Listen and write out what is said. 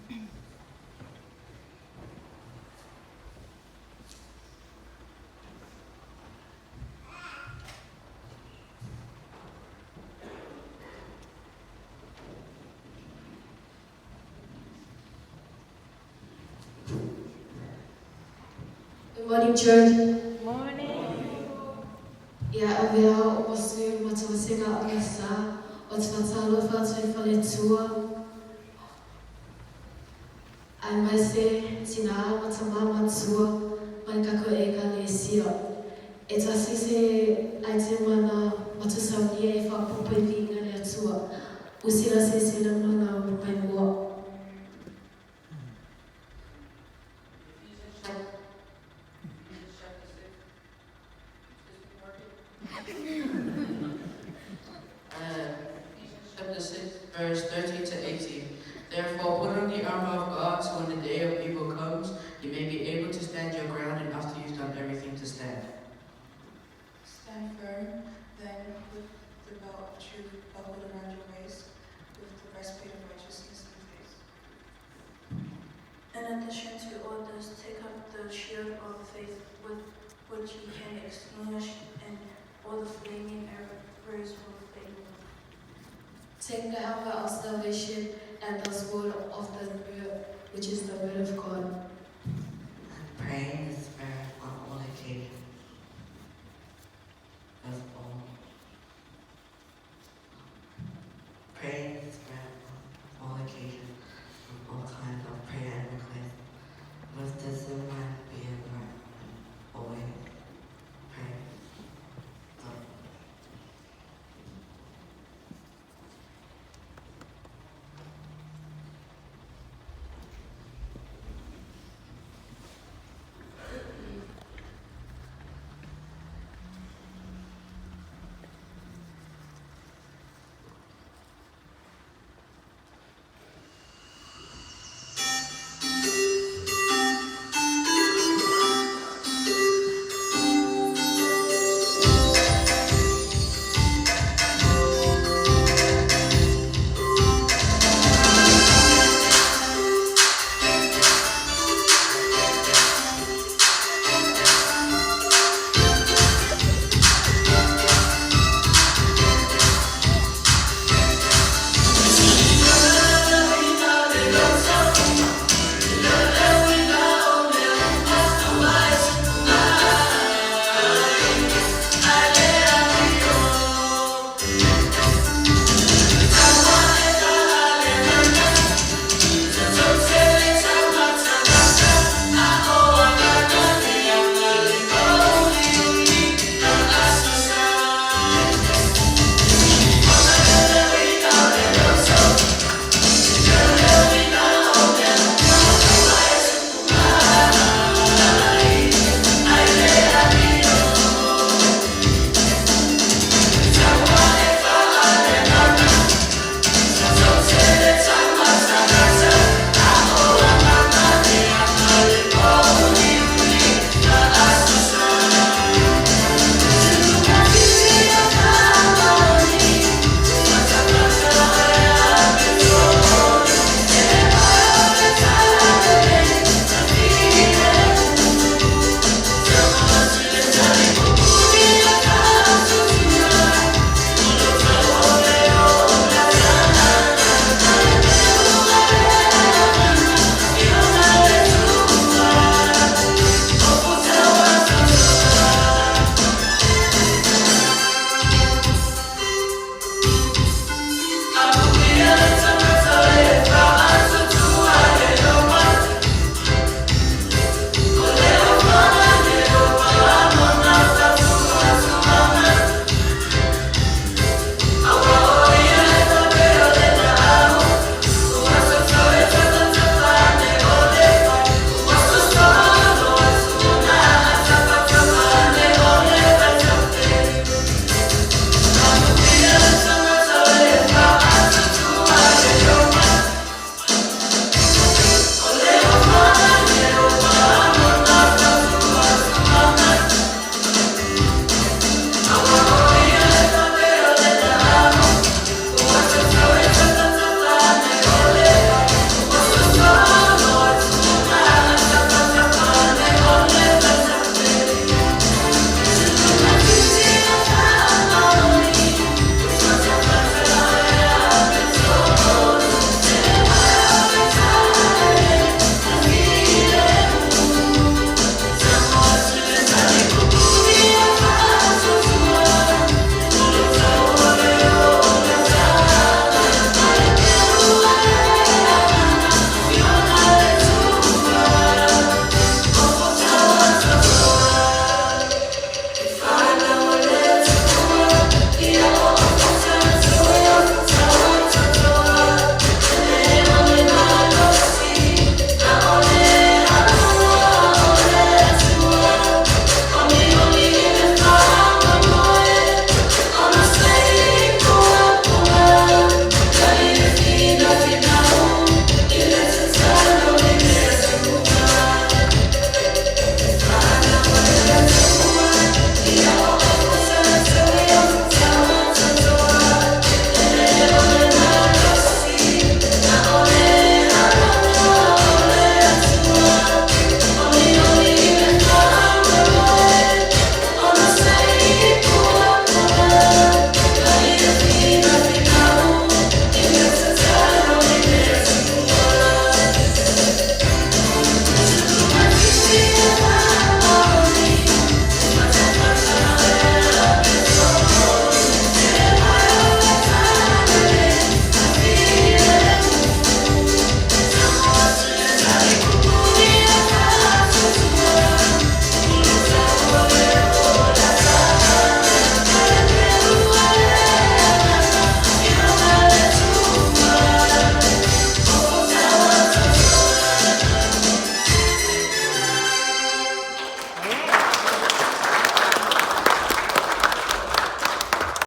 Good morning, church. Morning. Ja, avea o posui matawasega agasa o te whatalo whātui whale tua. Ai mai se tina matamama tua mai kako e ka le sia. E tasi se ai te mana matusaunia e whapopai vinga le atua. Usira se sila mana o pai mua. Chapter 6, verse 13 to 18. Therefore, put on the armor of God, so when the day of evil comes, you may be able to stand your ground, and after you've done everything to stand. Stand firm, then, with the belt of truth buckled around your waist, with the breastplate of righteousness in your face. In addition to all this, take up the shield of faith, with which you can extinguish and all the flaming arrows of faith. Take the helmet of salvation and the sword of the Spirit, which is the word of God. Pray in the Spirit on all occasions. With all. Pray in the Spirit on all occasions, with all kinds of prayer and request. With this in mind, be in